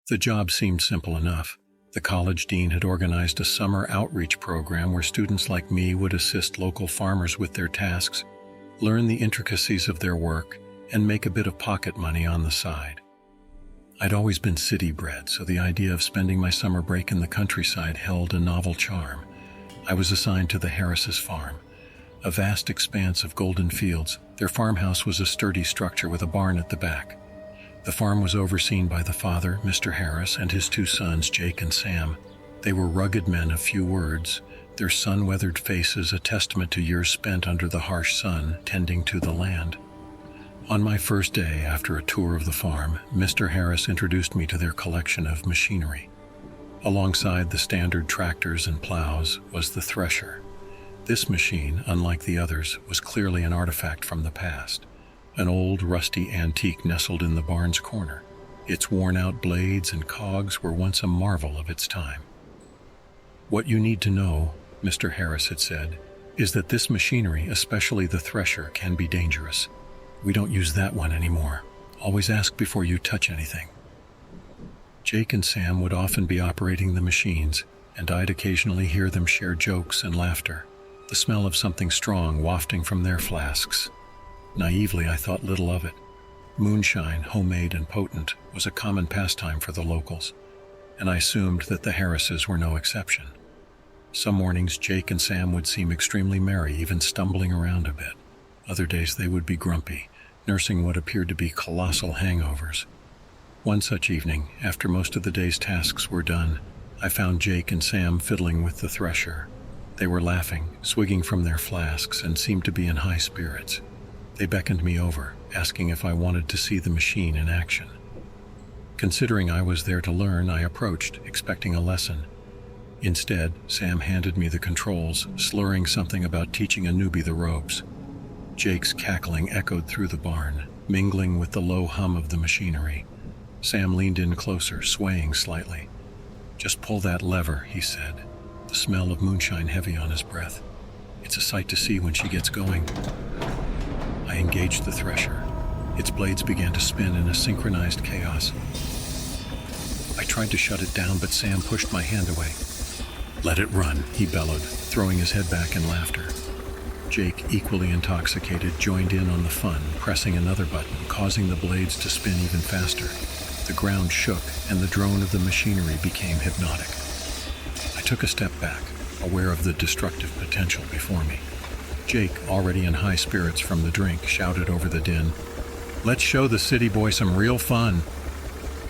The job seemed simple enough. The college dean had organized a summer outreach program where students like me would assist local farmers with their tasks, learn the intricacies of their work, and make a bit of pocket money on the side. I'd always been city-bred, so the idea of spending my summer break in the countryside held a novel charm. I was assigned to the Harris's farm, a vast expanse of golden fields. Their farmhouse was a sturdy structure with a barn at the back. The farm was overseen by the father, Mr. Harris, and his two sons, Jake and Sam. They were rugged men of few words, their sun-weathered faces a testament to years spent under the harsh sun tending to the land. On my first day after a tour of the farm, Mr. Harris introduced me to their collection of machinery. Alongside the standard tractors and plows was the thresher. This machine, unlike the others, was clearly an artifact from the past. An old, rusty antique nestled in the barn's corner. Its worn-out blades and cogs were once a marvel of its time. "What you need to know," Mr. Harris had said, "is that this machinery, especially the thresher, can be dangerous. We don't use that one anymore. Always ask before you touch anything." Jake and Sam would often be operating the machines, and I'd occasionally hear them share jokes and laughter, the smell of something strong wafting from their flasks. Naively, I thought little of it. Moonshine, homemade and potent, was a common pastime for the locals, and I assumed that the Harrises were no exception. Some mornings, Jake and Sam would seem extremely merry, even stumbling around a bit. Other days they would be grumpy, nursing what appeared to be colossal hangovers. One such evening, after most of the day's tasks were done, I found Jake and Sam fiddling with the thresher. They were laughing, swigging from their flasks, and seemed to be in high spirits. They beckoned me over, asking if I wanted to see the machine in action. Considering I was there to learn, I approached, expecting a lesson. Instead, Sam handed me the controls, slurring something about teaching a newbie the ropes. Jake's cackling echoed through the barn, mingling with the low hum of the machinery. Sam leaned in closer, swaying slightly. "Just pull that lever," he said, the smell of moonshine heavy on his breath. "It's a sight to see when she gets going." I engaged the thresher. Its blades began to spin in a synchronized chaos. I tried to shut it down, but Sam pushed my hand away. "Let it run," he bellowed, throwing his head back in laughter. Jake, equally intoxicated, joined in on the fun, pressing another button, causing the blades to spin even faster. The ground shook, and the drone of the machinery became hypnotic. I took a step back, aware of the destructive potential before me. Jake, already in high spirits from the drink, shouted over the din, "Let's show the city boy some real fun."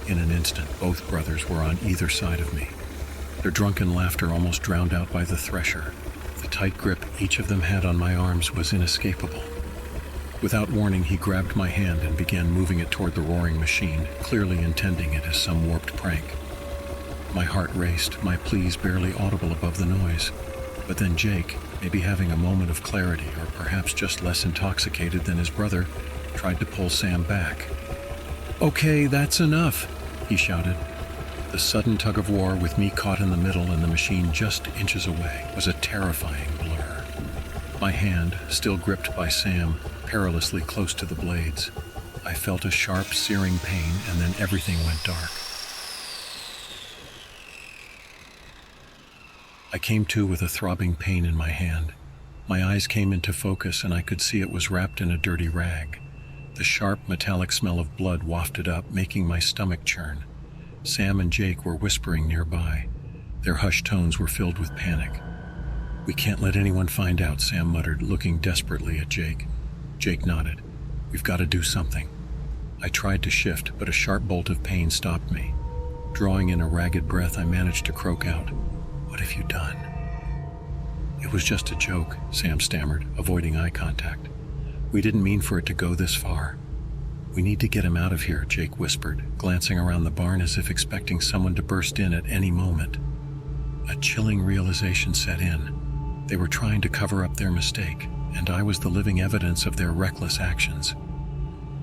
In an instant, both brothers were on either side of me, their drunken laughter almost drowned out by the thresher. The tight grip each of them had on my arms was inescapable. Without warning, he grabbed my hand and began moving it toward the roaring machine, clearly intending it as some warped prank. My heart raced, my pleas barely audible above the noise. But then Jake, maybe having a moment of clarity or perhaps just less intoxicated than his brother, tried to pull Sam back. "Okay, that's enough," he shouted. The sudden tug-of-war, with me caught in the middle and the machine just inches away, was a terrifying blur. My hand, still gripped by Sam, perilously close to the blades. I felt a sharp, searing pain, and then everything went dark. I came to with a throbbing pain in my hand. My eyes came into focus, and I could see it was wrapped in a dirty rag. The sharp, metallic smell of blood wafted up, making my stomach churn. Sam and Jake were whispering nearby. Their hushed tones were filled with panic. "We can't let anyone find out," Sam muttered, looking desperately at Jake. Jake nodded. "We've got to do something." I tried to shift, but a sharp bolt of pain stopped me. Drawing in a ragged breath, I managed to croak out, "What have you done?" "It was just a joke," Sam stammered, avoiding eye contact. "We didn't mean for it to go this far." "We need to get him out of here," Jake whispered, glancing around the barn as if expecting someone to burst in at any moment. A chilling realization set in. They were trying to cover up their mistake, and I was the living evidence of their reckless actions.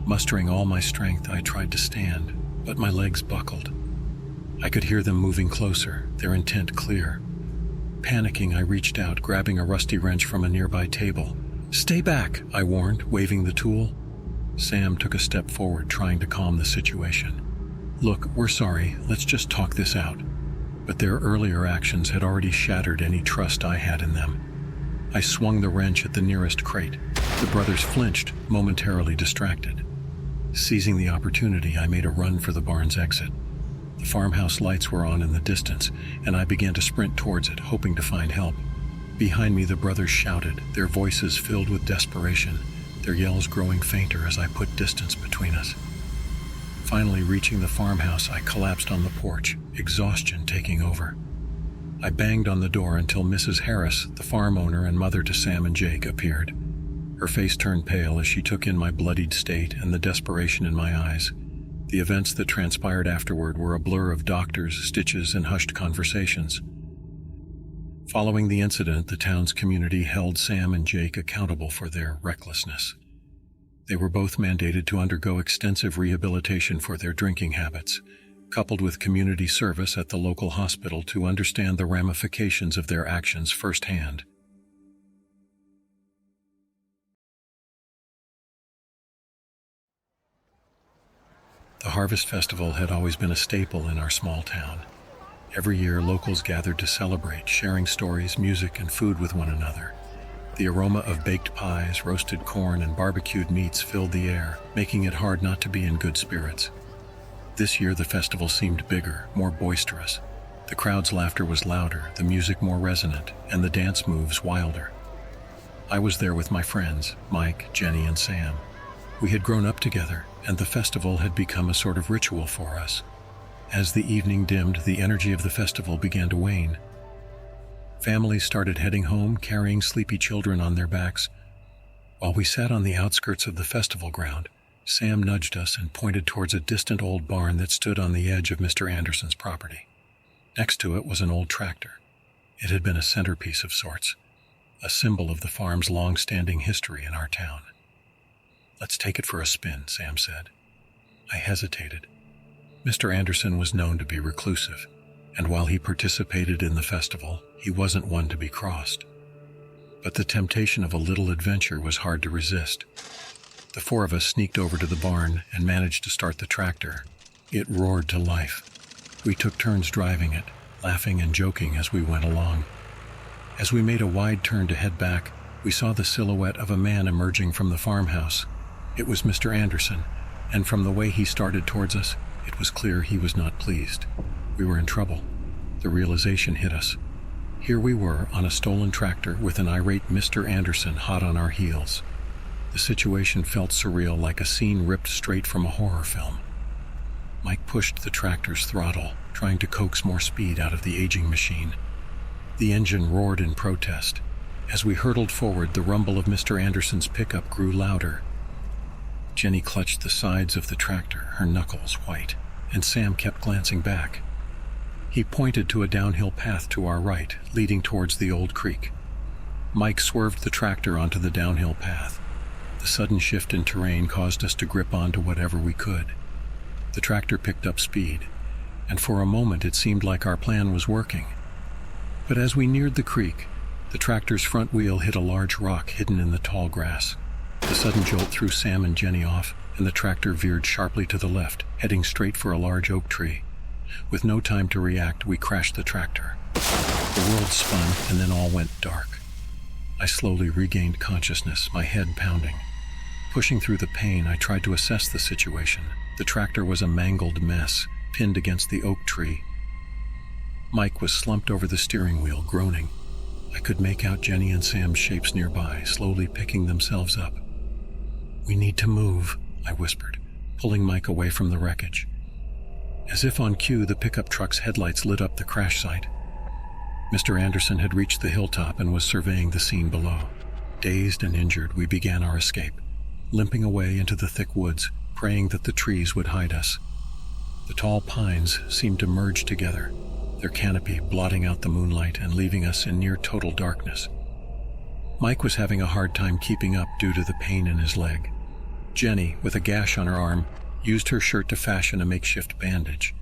Mustering all my strength, I tried to stand, but my legs buckled. I could hear them moving closer, their intent clear. Panicking, I reached out, grabbing a rusty wrench from a nearby table. "Stay back," I warned, waving the tool. Sam took a step forward, trying to calm the situation. "Look, we're sorry, let's just talk this out." But their earlier actions had already shattered any trust I had in them. I swung the wrench at the nearest crate. The brothers flinched, momentarily distracted. Seizing the opportunity, I made a run for the barn's exit. The farmhouse lights were on in the distance, and I began to sprint towards it, hoping to find help. Behind me, the brothers shouted, their voices filled with desperation, their yells growing fainter as I put distance between us. Finally reaching the farmhouse, I collapsed on the porch, exhaustion taking over. I banged on the door until Mrs. Harris, the farm owner and mother to Sam and Jake, appeared. Her face turned pale as she took in my bloodied state and the desperation in my eyes. The events that transpired afterward were a blur of doctors, stitches, and hushed conversations. Following the incident, the town's community held Sam and Jake accountable for their recklessness. They were both mandated to undergo extensive rehabilitation for their drinking habits, coupled with community service at the local hospital to understand the ramifications of their actions firsthand. The Harvest Festival had always been a staple in our small town. Every year, locals gathered to celebrate, sharing stories, music, and food with one another. The aroma of baked pies, roasted corn, and barbecued meats filled the air, making it hard not to be in good spirits. This year, the festival seemed bigger, more boisterous. The crowd's laughter was louder, the music more resonant, and the dance moves wilder. I was there with my friends, Mike, Jenny, and Sam. We had grown up together, and the festival had become a sort of ritual for us. As the evening dimmed, the energy of the festival began to wane. Families started heading home, carrying sleepy children on their backs. While we sat on the outskirts of the festival ground, Sam nudged us and pointed towards a distant old barn that stood on the edge of Mr. Anderson's property. Next to it was an old tractor. It had been a centerpiece of sorts, a symbol of the farm's long-standing history in our town. "Let's take it for a spin," Sam said. I hesitated. Mr. Anderson was known to be reclusive, and while he participated in the festival, he wasn't one to be crossed. But the temptation of a little adventure was hard to resist. The four of us sneaked over to the barn and managed to start the tractor. It roared to life. We took turns driving it, laughing and joking as we went along. As we made a wide turn to head back, we saw the silhouette of a man emerging from the farmhouse. It was Mr. Anderson, and from the way he started towards us, it was clear he was not pleased. We were in trouble. The realization hit us. Here we were on a stolen tractor with an irate Mr. Anderson hot on our heels. The situation felt surreal, like a scene ripped straight from a horror film. Mike pushed the tractor's throttle, trying to coax more speed out of the aging machine. The engine roared in protest. As we hurtled forward, the rumble of Mr. Anderson's pickup grew louder. Jenny clutched the sides of the tractor, her knuckles white, and Sam kept glancing back. He pointed to a downhill path to our right, leading towards the old creek. Mike swerved the tractor onto the downhill path. The sudden shift in terrain caused us to grip onto whatever we could. The tractor picked up speed, and for a moment it seemed like our plan was working. But as we neared the creek, the tractor's front wheel hit a large rock hidden in the tall grass. The sudden jolt threw Sam and Jenny off, and the tractor veered sharply to the left, heading straight for a large oak tree. With no time to react, we crashed the tractor. The world spun, and then all went dark. I slowly regained consciousness, my head pounding. Pushing through the pain, I tried to assess the situation. The tractor was a mangled mess, pinned against the oak tree. Mike was slumped over the steering wheel, groaning. I could make out Jenny and Sam's shapes nearby, slowly picking themselves up. "We need to move," I whispered, pulling Mike away from the wreckage. As if on cue, the pickup truck's headlights lit up the crash site. Mr. Anderson had reached the hilltop and was surveying the scene below. Dazed and injured, we began our escape, limping away into the thick woods, praying that the trees would hide us. The tall pines seemed to merge together, their canopy blotting out the moonlight and leaving us in near total darkness. Mike was having a hard time keeping up due to the pain in his leg. Jenny, with a gash on her arm, used her shirt to fashion a makeshift bandage.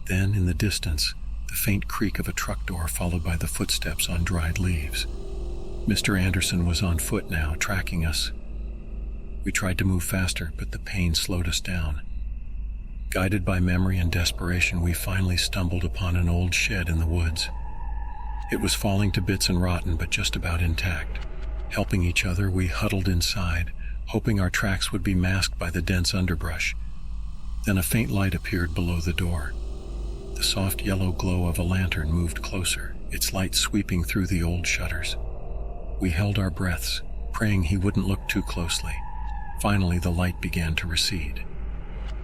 Then, in the distance, the faint creak of a truck door followed by the footsteps on dried leaves. Mr. Anderson was on foot now, tracking us. We tried to move faster, but the pain slowed us down. Guided by memory and desperation, we finally stumbled upon an old shed in the woods. It was falling to bits and rotten, but just about intact. Helping each other, we huddled inside, hoping our tracks would be masked by the dense underbrush. Then a faint light appeared below the door. The soft yellow glow of a lantern moved closer, its light sweeping through the old shutters. We held our breaths, praying he wouldn't look too closely. Finally, the light began to recede.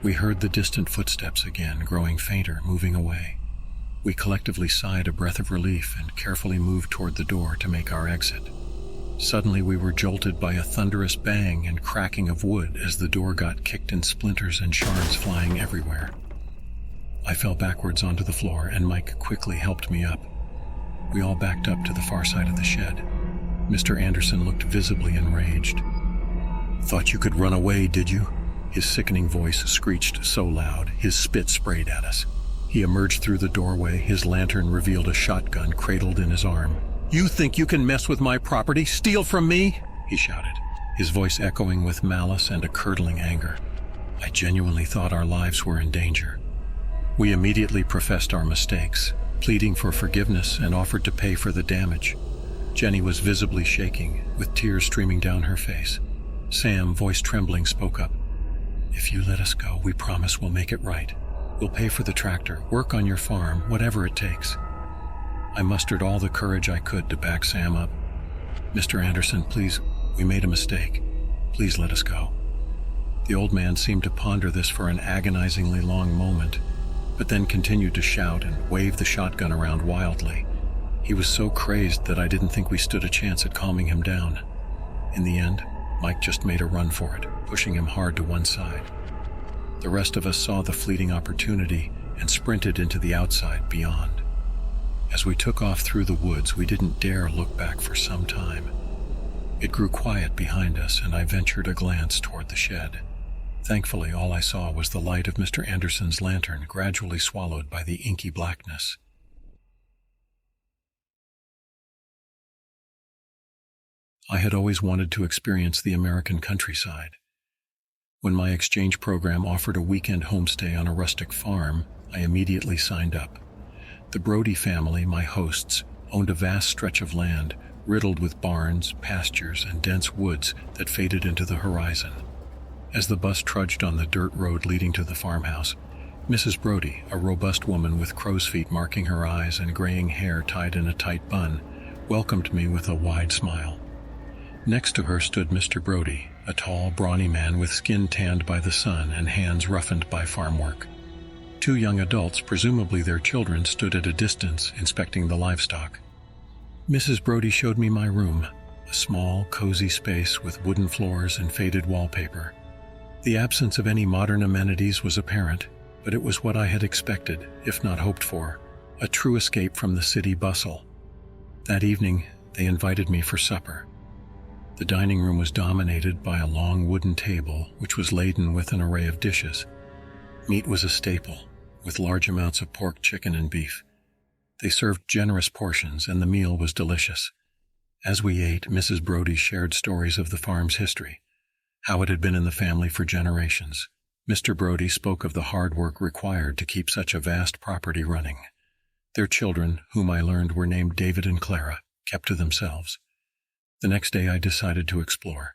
We heard the distant footsteps again, growing fainter, moving away. We collectively sighed a breath of relief and carefully moved toward the door to make our exit. Suddenly, we were jolted by a thunderous bang and cracking of wood as the door got kicked in splinters and shards flying everywhere. I fell backwards onto the floor, and Mike quickly helped me up. We all backed up to the far side of the shed. Mr. Anderson looked visibly enraged. "Thought you could run away, did you?" His sickening voice screeched so loud, his spit sprayed at us. He emerged through the doorway, his lantern revealed a shotgun cradled in his arm. "You think you can mess with my property, steal from me?" he shouted, his voice echoing with malice and a curdling anger. I genuinely thought our lives were in danger. We immediately professed our mistakes, pleading for forgiveness and offered to pay for the damage. Jenny was visibly shaking, with tears streaming down her face. Sam, voice trembling, spoke up. "If you let us go, we promise we'll make it right. We'll pay for the tractor, work on your farm, whatever it takes." I mustered all the courage I could to back Sam up. "Mr. Anderson, please, we made a mistake. Please let us go." The old man seemed to ponder this for an agonizingly long moment, but then continued to shout and wave the shotgun around wildly. He was so crazed that I didn't think we stood a chance at calming him down. In the end, Mike just made a run for it, pushing him hard to one side. The rest of us saw the fleeting opportunity and sprinted into the outside beyond. As we took off through the woods, we didn't dare look back for some time. It grew quiet behind us, and I ventured a glance toward the shed. Thankfully, all I saw was the light of Mr. Anderson's lantern gradually swallowed by the inky blackness. I had always wanted to experience the American countryside. When my exchange program offered a weekend homestay on a rustic farm, I immediately signed up. The Brody family, my hosts, owned a vast stretch of land, riddled with barns, pastures, and dense woods that faded into the horizon. As the bus trudged on the dirt road leading to the farmhouse, Mrs. Brody, a robust woman with crow's feet marking her eyes and graying hair tied in a tight bun, welcomed me with a wide smile. Next to her stood Mr. Brody, a tall, brawny man with skin tanned by the sun and hands roughened by farm work. Two young adults, presumably their children, stood at a distance, inspecting the livestock. Mrs. Brody showed me my room, a small, cozy space with wooden floors and faded wallpaper. The absence of any modern amenities was apparent, but it was what I had expected, if not hoped for, a true escape from the city bustle. That evening, they invited me for supper. The dining room was dominated by a long wooden table, which was laden with an array of dishes. Meat was a staple, with large amounts of pork, chicken, and beef. They served generous portions, and the meal was delicious. As we ate, Mrs. Brody shared stories of the farm's history, how it had been in the family for generations. Mr. Brody spoke of the hard work required to keep such a vast property running. Their children, whom I learned were named David and Clara, kept to themselves. The next day I decided to explore.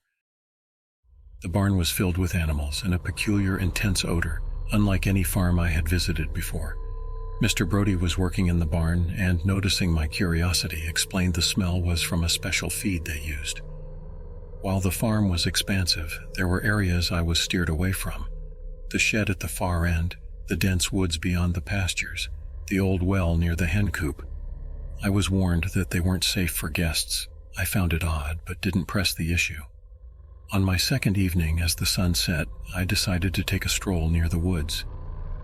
The barn was filled with animals and a peculiar, intense odor, unlike any farm I had visited before. Mr. Brody was working in the barn and, noticing my curiosity, explained the smell was from a special feed they used. While the farm was expansive, there were areas I was steered away from. The shed at the far end, the dense woods beyond the pastures, the old well near the hen coop. I was warned that they weren't safe for guests. I found it odd, but didn't press the issue. On my second evening, as the sun set, I decided to take a stroll near the woods.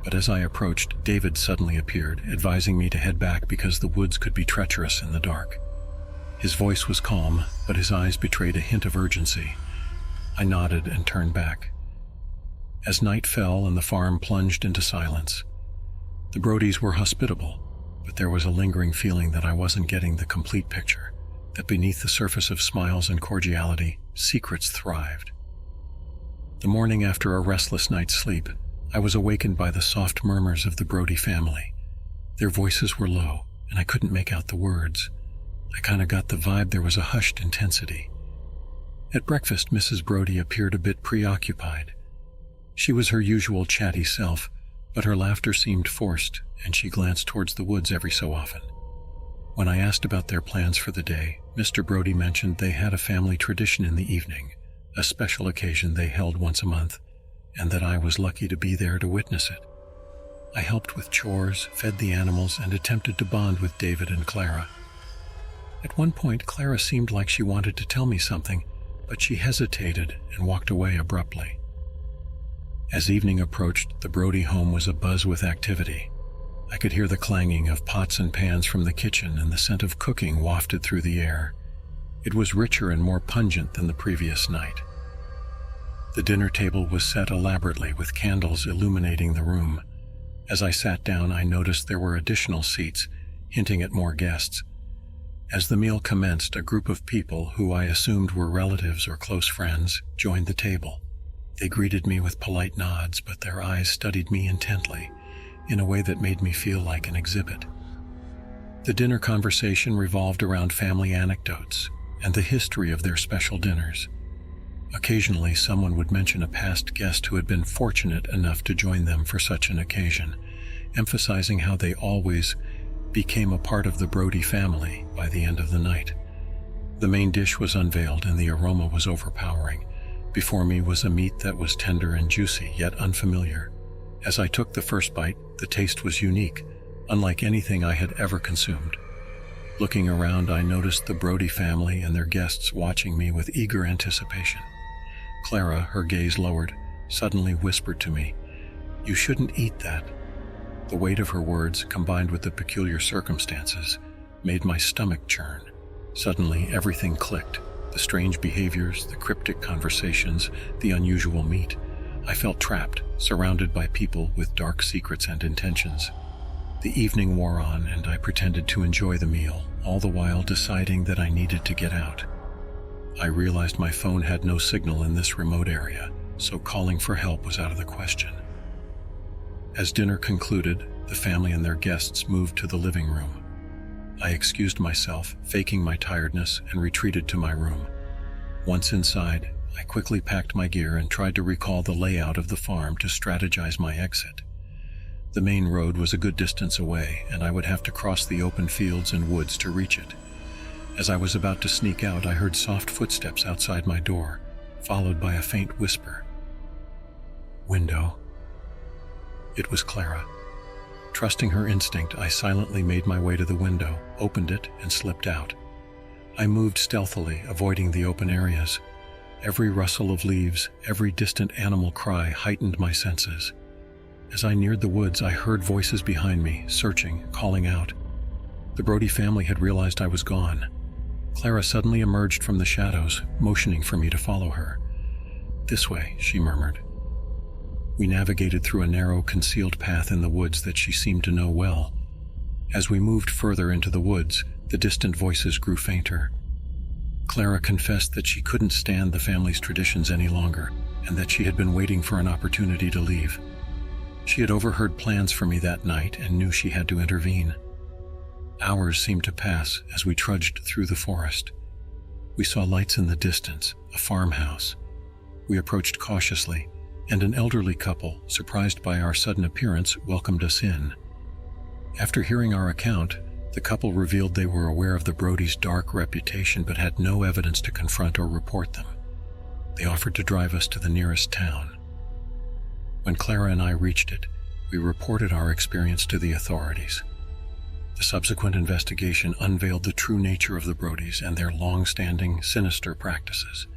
But as I approached, David suddenly appeared, advising me to head back because the woods could be treacherous in the dark. His voice was calm, but his eyes betrayed a hint of urgency. I nodded and turned back. As night fell and the farm plunged into silence, the Brodys were hospitable, but there was a lingering feeling that I wasn't getting the complete picture, that beneath the surface of smiles and cordiality, secrets thrived. The morning after a restless night's sleep, I was awakened by the soft murmurs of the Brody family. Their voices were low, and I couldn't make out the words. I kind of got the vibe there was a hushed intensity. At breakfast, Mrs. Brody appeared a bit preoccupied. She was her usual chatty self, but her laughter seemed forced, and she glanced towards the woods every so often. When I asked about their plans for the day, Mr. Brody mentioned they had a family tradition in the evening, a special occasion they held once a month, and that I was lucky to be there to witness it. I helped with chores, fed the animals, and attempted to bond with David and Clara. At one point, Clara seemed like she wanted to tell me something, but she hesitated and walked away abruptly. As evening approached, the Brody home was abuzz with activity. I could hear the clanging of pots and pans from the kitchen, and the scent of cooking wafted through the air. It was richer and more pungent than the previous night. The dinner table was set elaborately with candles illuminating the room. As I sat down, I noticed there were additional seats, hinting at more guests. As the meal commenced, a group of people, who I assumed were relatives or close friends, joined the table. They greeted me with polite nods, but their eyes studied me intently, in a way that made me feel like an exhibit. The dinner conversation revolved around family anecdotes and the history of their special dinners. Occasionally, someone would mention a past guest who had been fortunate enough to join them for such an occasion, emphasizing how they always became a part of the Brody family by the end of the night. The main dish was unveiled, and the aroma was overpowering. Before me was a meat that was tender and juicy, yet unfamiliar. As I took the first bite, the taste was unique, unlike anything I had ever consumed. Looking around, I noticed the Brody family and their guests watching me with eager anticipation. Clara, her gaze lowered, suddenly whispered to me, "You shouldn't eat that." The weight of her words, combined with the peculiar circumstances, made my stomach churn. Suddenly, everything clicked. The strange behaviors, the cryptic conversations, the unusual meat. I felt trapped, surrounded by people with dark secrets and intentions. The evening wore on, and I pretended to enjoy the meal, all the while deciding that I needed to get out. I realized my phone had no signal in this remote area, so calling for help was out of the question. As dinner concluded, the family and their guests moved to the living room. I excused myself, faking my tiredness, and retreated to my room. Once inside, I quickly packed my gear and tried to recall the layout of the farm to strategize my exit. The main road was a good distance away, and I would have to cross the open fields and woods to reach it. As I was about to sneak out, I heard soft footsteps outside my door, followed by a faint whisper. "Window." It was Clara. Trusting her instinct, I silently made my way to the window, opened it, and slipped out. I moved stealthily, avoiding the open areas. Every rustle of leaves, every distant animal cry heightened my senses. As I neared the woods, I heard voices behind me, searching, calling out. The Brody family had realized I was gone. Clara suddenly emerged from the shadows, motioning for me to follow her. "This way," she murmured. We navigated through a narrow, concealed path in the woods that she seemed to know well. As we moved further into the woods, the distant voices grew fainter. Clara confessed that she couldn't stand the family's traditions any longer, and that she had been waiting for an opportunity to leave. She had overheard plans for me that night and knew she had to intervene. Hours seemed to pass as we trudged through the forest. We saw lights in the distance, a farmhouse. We approached cautiously, and an elderly couple, surprised by our sudden appearance, welcomed us in. After hearing our account, the couple revealed they were aware of the Brody's dark reputation but had no evidence to confront or report them. They offered to drive us to the nearest town. When Clara and I reached it, we reported our experience to the authorities. The subsequent investigation unveiled the true nature of the Brodys and their long-standing, sinister practices.